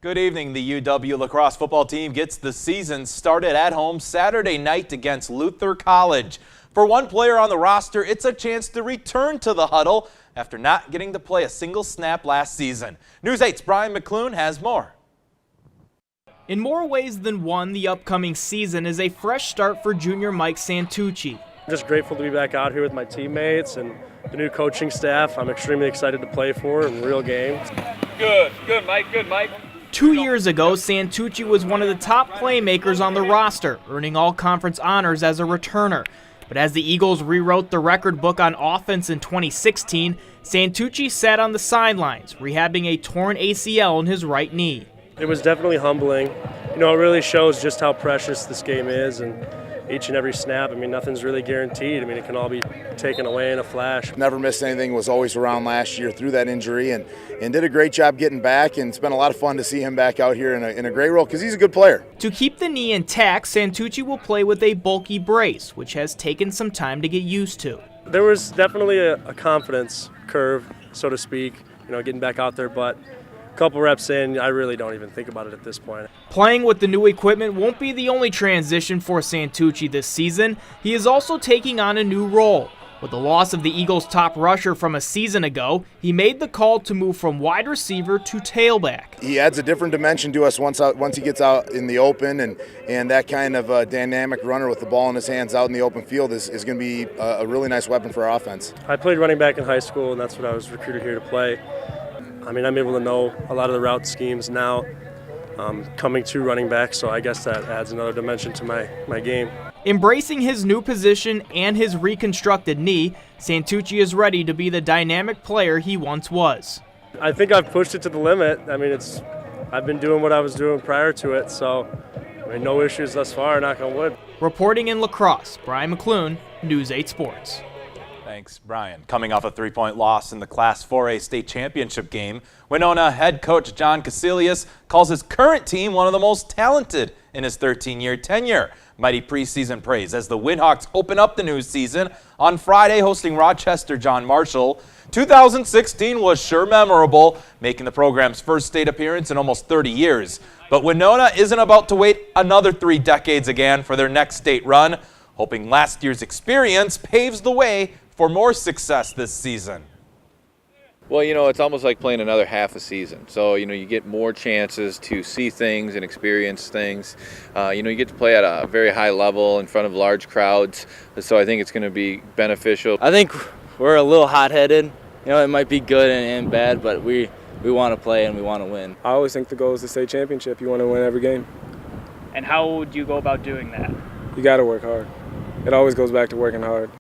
Good evening. The UW lacrosse football team gets the season started at home Saturday night against Luther College. For one player on the roster, it's a chance to return to the huddle after not getting to play a single snap last season. News 8's Brian McClune has more. In more ways than one, the upcoming season is a fresh start for junior Mike Santucci. I'm just grateful to be back out here with my teammates and the new coaching staff. I'm extremely excited to play for in real games. Good, Mike, good, Mike. 2 years ago, Santucci was one of the top playmakers on the roster, earning all-conference honors as a returner. But as the Eagles rewrote the record book on offense in 2016, Santucci sat on the sidelines, rehabbing a torn ACL in his right knee. It was definitely humbling. You know, it really shows just how precious this game is, and each and every snap, I mean, nothing's really guaranteed. I mean, it can all be taken away in a flash. Never missed anything, was always around last year through that injury, and did a great job getting back, and it's been a lot of fun to see him back out here in a great role because he's a good player. To keep the knee intact, Santucci will play with a bulky brace, which has taken some time to get used to. There was definitely a confidence curve, so to speak, you know, getting back out there, but a couple reps in, I really don't even think about it at this point. Playing with the new equipment won't be the only transition for Santucci this season. He is also taking on a new role. With the loss of the Eagles' top rusher from a season ago, he made the call to move from wide receiver to tailback. He adds a different dimension to us once he gets out in the open, and that kind of dynamic runner with the ball in his hands out in the open field is going to be a really nice weapon for our offense. I played running back in high school, and that's what I was recruited here to play. I mean, I'm able to know a lot of the route schemes now, coming to running back, so I guess that adds another dimension to my game. Embracing his new position and his reconstructed knee, Santucci is ready to be the dynamic player he once was. I think I've pushed it to the limit. I mean, I've been doing what I was doing prior to it, so I mean, no issues thus far, knock on wood. Reporting in lacrosse, Brian McClune, News 8 Sports. Thanks, Brian. Coming off a 3-point loss in the Class 4A state championship game, Winona head coach John Casilius calls his current team one of the most talented in his 13-year tenure. Mighty preseason praise as the Windhawks open up the new season on Friday, hosting Rochester John Marshall. 2016 was sure memorable, making the program's first state appearance in almost 30 years. But Winona isn't about to wait another 3 decades again for their next state run, hoping last year's experience paves the way for more success this season. Well, you know, it's almost like playing another half a season. So, you know, you get more chances to see things and experience things. You know, you get to play at a very high level in front of large crowds. So I think it's going to be beneficial. I think we're a little hot-headed. You know, it might be good and bad, but we want to play and we want to win. I always think the goal is the state championship. You want to win every game. And how would you go about doing that? You got to work hard. It always goes back to working hard.